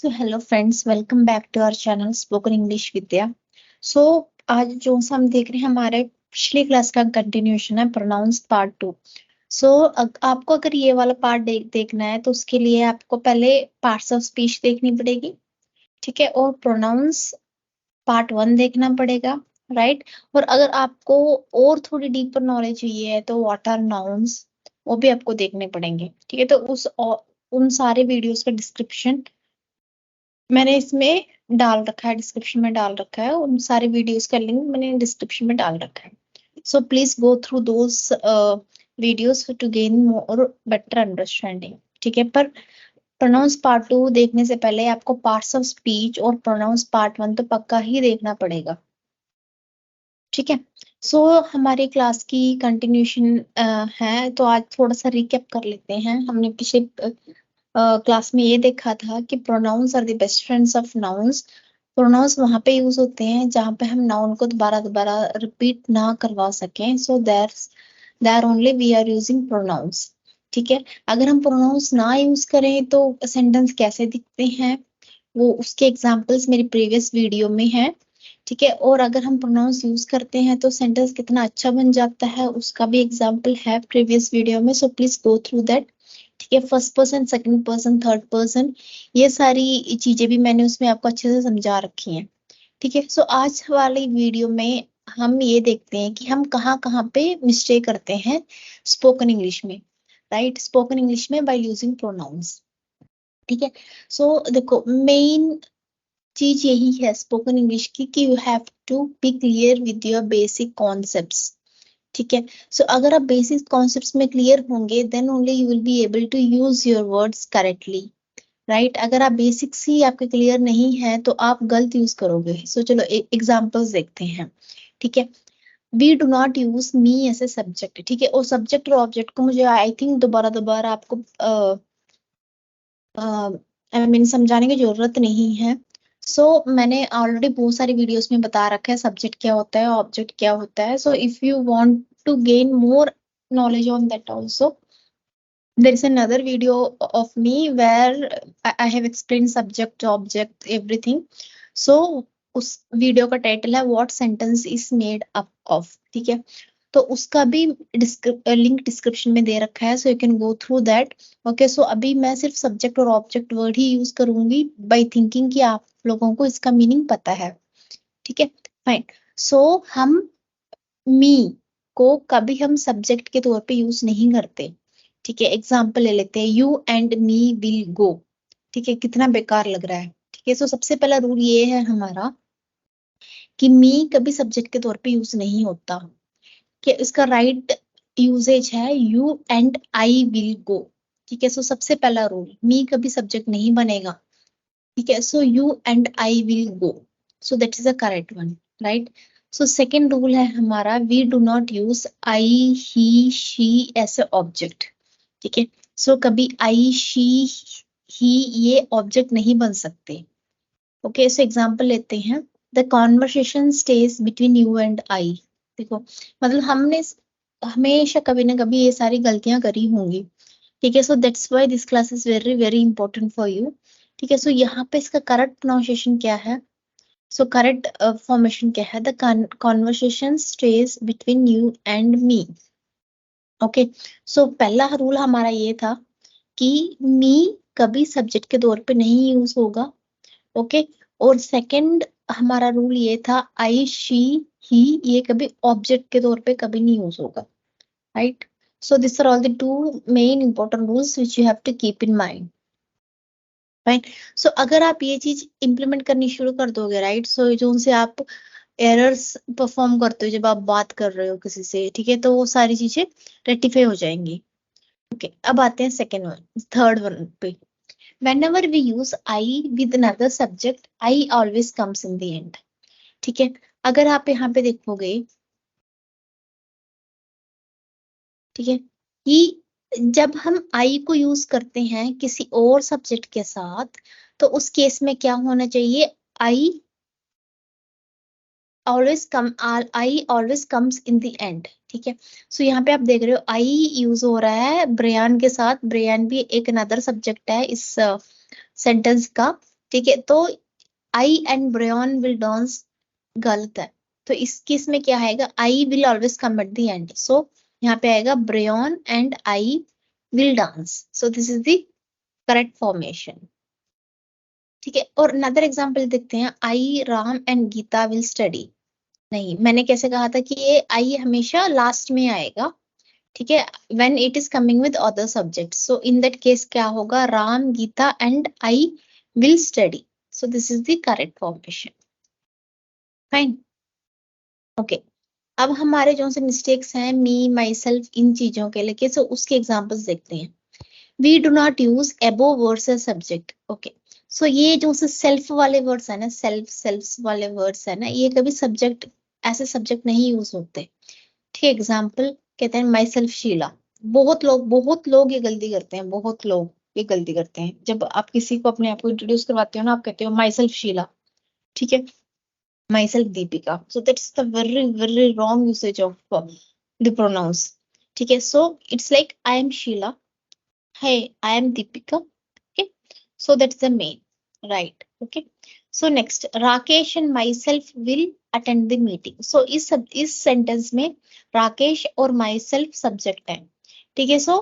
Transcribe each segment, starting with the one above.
So hello friends, welcome back to our channel Spoken English Vidya. So आज जो हम देख रहे हैं हमारे पिछली क्लास का कंटिन्यूशन है प्रोनाउंस पार्ट 2. सो आपको अगर ये वाला पार्ट देखना है तो उसके लिए आपको पहले पार्ट्स ऑफ स्पीच देखनी पड़ेगी, ठीक है, और प्रोनाउंस पार्ट 1 देखना पड़ेगा, राइट. और अगर आपको और थोड़ी डीपर नॉलेज चाहिए है तो व्हाट आर नाउन्स वो भी आपको देखने पड़ेंगे, ठीक है. तो उन सारे वीडियोस का डिस्क्रिप्शन मैंने इसमें डाल रखा है, डिस्क्रिप्शन में डाल रखा है. उन सारे वीडियोस का लिंक मैंने डिस्क्रिप्शन में डाल रखा है. So please go through those videos to gain more better understanding, ठीक है. पर प्रोनाउंस पार्ट 2 देखने से पहले आपको पार्ट्स ऑफ स्पीच और प्रोनाउंस पार्ट 1 तो पक्का ही देखना पड़ेगा, ठीक है. सो हमारी क्लास की कंटिन्यूशन है, तो आज थोड़ा सा रिकैप कर लेते हैं. हमने पिछले क्लास में ये देखा था कि pronouns are the best friends of nouns. Pronouns वहां पे यूज होते हैं जहां पे हम नाउन को दोबारा दोबारा रिपीट ना करवा सकें. So there only we are using pronouns, ठीक है. अगर हम प्रोनाउंस ना यूज करें तो सेंटेंस कैसे दिखते हैं वो उसके एग्जांपल्स मेरी प्रीवियस वीडियो में है, ठीक है. और अगर हम प्रोनाउंस यूज करते हैं तो सेंटेंस कितना अच्छा बन जाता है उसका भी एग्जांपल है प्रीवियस वीडियो में. सो प्लीज गो थ्रू दैट, ठीक है. First person, second person, third person, ये सारी चीजें भी मैंने उसमें आपको अच्छे से समझा रखी हैं, ठीक है. सो आज वाली वीडियो में हम ये देखते हैं कि हम कहाँ कहाँ पे मिस्टेक करते हैं स्पोकन इंग्लिश में, राइट. स्पोकन इंग्लिश में बाय यूजिंग प्रोनाउंस, ठीक है. सो देखो, मेन चीज यही है स्पोकन इंग्लिश की कि you have to be clear with your basic concepts, ठीक है. सो अगर आप बेसिक कॉन्सेप्ट्स में क्लियर होंगे then only you will be able to use your words correctly, right. अगर आप बेसिक्स ही आपके क्लियर नहीं है तो आप गलत यूज करोगे. सो चलो एग्जांपल्स देखते हैं, ठीक है. We do not use me as a subject, ठीक है. और सब्जेक्ट और ऑब्जेक्ट को मुझे आई थिंक दोबारा दोबारा आपको आई मीन समझाने की जरूरत नहीं है. मैंने ऑलरेडी बहुत सारी वीडियोस में बता रखा है सब्जेक्ट क्या होता है, ऑब्जेक्ट क्या होता है. So if you want to gain more knowledge on that also, there is another video of me where I have explained subject, object, everything. So उस वीडियो का टाइटल है what sentence is made up of, ठीक है. तो उसका भी link description में दे रखा है, so you can go through that. Okay, so अभी मैं सिर्फ सब्जेक्ट और ऑब्जेक्ट वर्ड ही यूज करूंगी बाय थिंकिंग कि आप लोगों को इसका मीनिंग पता है, ठीक है. फाइन. सो हम मी को कभी हम सब्जेक्ट के तौर पे यूज नहीं करते, ठीक है. एग्जाम्पल ले लेते हैं, you and me will go, ठीक है. कितना बेकार लग रहा है, ठीक है. सो सबसे पहला रूल ये है हमारा कि मी कभी सब्जेक्ट के तौर पे यूज नहीं होता, कि इसका राइट यूजेज है यू एंड आई विल गो, ठीक है. सो सबसे पहला रूल, मी कभी सब्जेक्ट नहीं बनेगा, ठीक है. So you and I will go, so that is the correct one, right. So second rule है हमारा, we do not use I he she as a object, ठीक है. सो कभी आई शी ही ये ऑब्जेक्ट नहीं बन सकते. ओके, सो एग्जांपल लेते हैं, the conversation stage between you and आई. देखो, मतलब हमने हमेशा कभी ना कभी ये सारी गलतियां करी होंगी, ठीक है. So that's why this class is very very important for you, ठीक है. सो यहाँ पे इसका करेक्ट प्रोनाउंसिएशन क्या है, सो करेक्ट फॉर्मेशन क्या है, the conversation stage between you and me. Okay, so पहला रूल हमारा ये था कि मी कभी सब्जेक्ट के तौर पे नहीं यूज होगा, ओके. और सेकंड हमारा रूल ये था, आई शी ही ये कभी ऑब्जेक्ट के तौर पे कभी नहीं यूज होगा, right. So this are all the two main important rules which you have to keep in mind, right. So अगर आप ये चीज इंप्लीमेंट करनी शुरू कर दोगे, राइट, सो जो उनसे आप एरर्स परफॉर्म करते हो जब आप बात कर रहे हो किसी से, ठीक है, तो वो सारी चीजें रेक्टिफाई हो जाएंगी. ओके, अब आते हैं सेकेंड वन, थर्ड वन पे. Whenever we use I with another subject, I always comes in the end, ठीक है. अगर आप यहाँ पे देखोगे, ठीक है, कि जब हम I को यूज करते हैं किसी और सब्जेक्ट के साथ तो उस केस में क्या होना चाहिए, I always comes in the end, ठीक है. सो यहाँ पे आप देख रहे हो I यूज हो रहा है ब्रेयान के साथ. ब्रेयान भी एक अनदर सब्जेक्ट है इस सेंटेंस का, ठीक है, तो I and brain will dance गलत है, तो इस में क्या आएगा, I will always come at the end, so यहाँ पे आएगा brain and I will dance, so this is the correct formation. ठीक है, और अनदर एग्जांपल देखते हैं, I Ram and Geeta will study. नहीं, मैंने कैसे कहा था कि ये आई हमेशा लास्ट में आएगा, ठीक है, when it is coming with other subject, so in that case क्या होगा, Ram Geeta and I will study, so this is the correct formation. Fine, okay. अब हमारे जो से मिस्टेक्स हैं, मी माई सेल्फ, इन चीजों के लेके, सो उसके एग्जांपल्स देखते हैं। वी डू नॉट यूज एबो words as subject, okay. So ये जो से सेल्फ वाले वर्ड्स है ना, सेल्फ वाले वर्ड्स है ना, ये कभी सब्जेक्ट, ऐसे सब्जेक्ट नहीं यूज होते। ठीक, एग्जाम्पल कहते हैं माई सेल्फ शीला। बहुत लोग ये गलती करते हैं, बहुत लोग ये गलती करते हैं, जब आप किसी को अपने आप को इंट्रोड्यूस करवाते हो ना, आप कहते हो माई सेल्फ शीला, ठीक है, myself Deepika, so that's the very wrong usage of the pronouns. ठीक है, so it's like I am Sheela, hey, I am Deepika. Okay, so that's the main, right? Okay, so next, Rakesh and myself will attend the meeting. So इस sentence में राकेश और myself subject है, ठीक है, so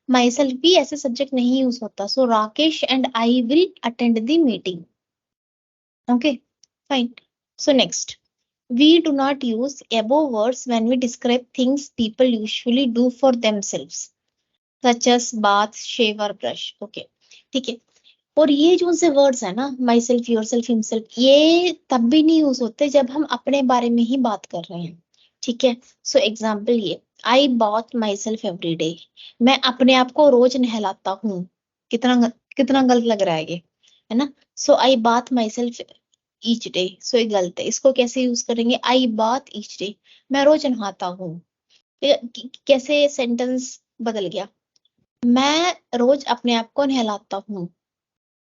myself भी ऐसे subject नहीं use होता, so Rakesh and I will attend the meeting. Okay, fine. So next, we do not use above words when we describe things people usually do for themselves, such as bath, shave और brush, okay, ठीक है। और ये जो से words है ना, my self, your self, himself, ये तब भी नहीं यूज होते जब हम अपने बारे में ही बात कर रहे हैं, ठीक है। सो एग्जाम्पल ये, I bath myself every day, मैं अपने आप को रोज नहलाता हूँ, कितना कितना गलत लग रहा है ये, है ना। So I bath myself each day, so ये गलत है, इसको कैसे यूज करेंगे, आई बाथ ईच डे, मैं रोज नहाता हूँ। कैसे सेंटेंस बदल गया, मैं रोज अपने आप को नहलाता हूँ,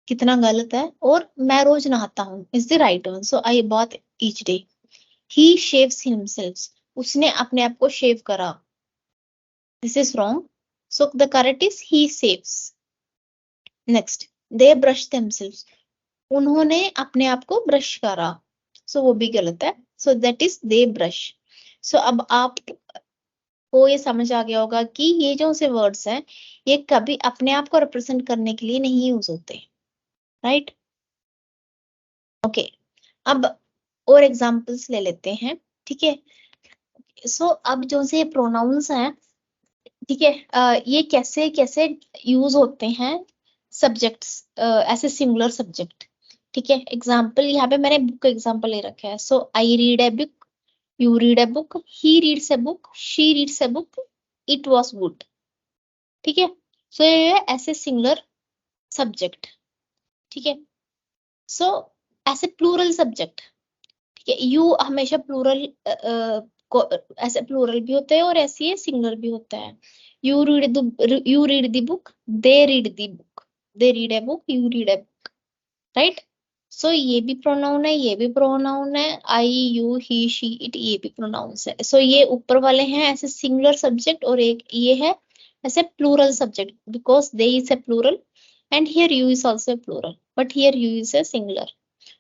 कितना गलत है, और मैं रोज नहाता हूँ is the right one, so I bath each day. He shaves himself, उसने अपने आप को शेव करा, this is wrong, so the correct is he saves. Next, they brush themselves, उन्होंने अपने आप को ब्रश करा, सो वो भी गलत है, so that is they brush. So अब आप को ये समझ आ गया होगा कि ये जो से वर्ड्स हैं, ये कभी अपने आप को रिप्रेजेंट करने के लिए नहीं यूज होते, राइट, ओके। अब और एग्जांपल्स ले लेते हैं, ठीक है। सो अब जो से प्रोनाउंस हैं, ठीक है, ये कैसे कैसे यूज होते हैं सब्जेक्ट्स, ऐसे सिंगुलर सब्जेक्ट, ठीक है। एग्जांपल यहाँ पे मैंने बुक का एग्जांपल ले रखा है, so I read a book, you read a book, he reads a book, she reads a book, it was good, ठीक है। सो ये ऐसे सिंगुलर सब्जेक्ट, ठीक है। सो ऐसे प्लूरल सब्जेक्ट, ठीक है, यू हमेशा प्लूरल को ऐसे प्लूरल भी होते हैं और ऐसे ही सिंगुलर भी होता है। You read the book, they read the book, they read a book, you read a book, right. So ये भी प्रोनाउन है, ये भी प्रोनाउन है, I you he she it, ये भी प्रोनाउंस है। सो ये ऊपर वाले हैं ऐसे सिंगुलर सब्जेक्ट, और एक ये है ऐसे plural subject, because they is a plural and here you is also a plural, but here you is a singular.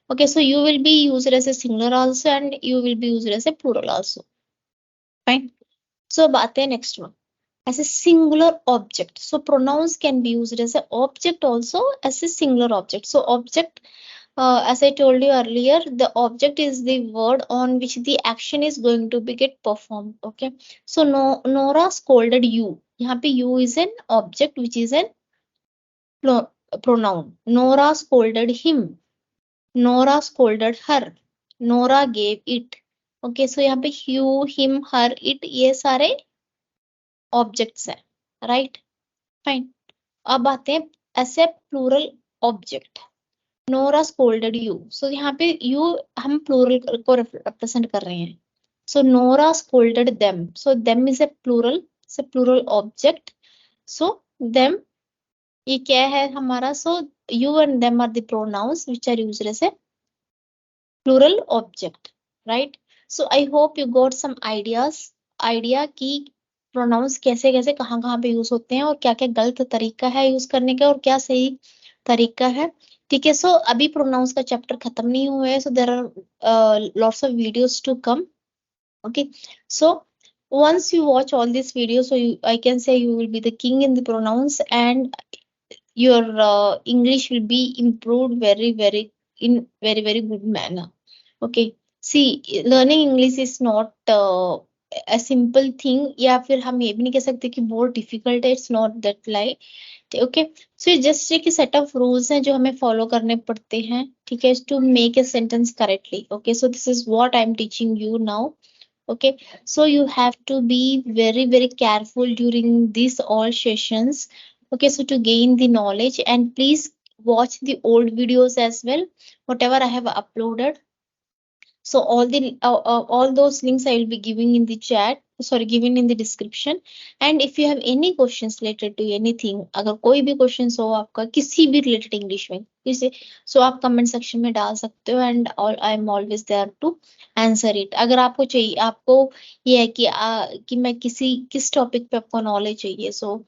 Okay, so you will be used as a singular also and you will be used as a plural also. Fine. So अब आते हैं next one. As a singular object. So pronouns can be used as a object also as a singular object. So object, as I told you earlier, the object is the word on which the action is going to be get performed. Okay. So no, Nora scolded you. यहाँ पे you is an object which is an pronoun. Nora scolded him. Nora scolded her. Nora gave it. Okay, so यहाँ पे you, him, her, it, ये सारे objects हैं, right, fine. अब आते हैं ऐसे plural object, Nora scolded you, so यहाँ पे यू हम प्लूरल को रिप्रेजेंट कर रहे हैं, so Nora scolded them, so them is a plural object, so them ये क्या है हमारा, so you and them are the pronouns which are used as a plural object, right. So I hope you got some idea कि pronouns कैसे कैसे कहाँ कहाँ पे यूज होते हैं और क्या क्या गलत तरीका है यूज करने का और क्या सही तरीका है ठीक है, सो अभी प्रोनाउंस का चैप्टर खत्म नहीं हुआ है, so there are lots of videos to come. Okay, so once you watch all these videos, so I can say you will be the king in the pronouns, and your English will be improved in very good manner. Okay, see, learning English is not a simple thing, या फिर हम ये भी नहीं कह सकते कि बहुत डिफिकल्ट है. It's not that like. Okay, so ये जस्ट एक सेट ऑफ रूल्स हैं जो हमें फॉलो करने पड़ते हैं, ठीक है, to make a sentence correctly. Okay, so this is what I am teaching you now. Okay, so you have to be very careful during these all sessions. Okay, so to gain the knowledge, and please watch the old videos as well, whatever I have uploaded. So all those links I will be giving in the chat, sorry, given in the description. And if you have any questions related to anything, अगर कोई भी questions हो आपका किसी भी related English में किसी, so आप comment section में डाल सकते हो, and I am always there to answer it. अगर आपको चाहिए, आपको ये है कि मैं किस topic पे आपको knowledge चाहिए, so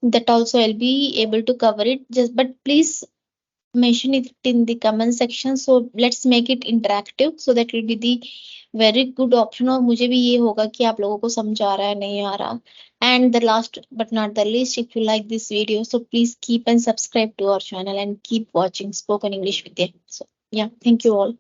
that also I'll be able to cover it. Just but please mention it in the comment section, so let's make it interactive, so that will be the very good option. और मुझे भी ये होगा कि आप लोगों को समझ आ रहा है नहीं आ रहा. And the last but not the least, if you like this video, so please keep and subscribe to our channel and keep watching Spoken English with them. So yeah, thank you all.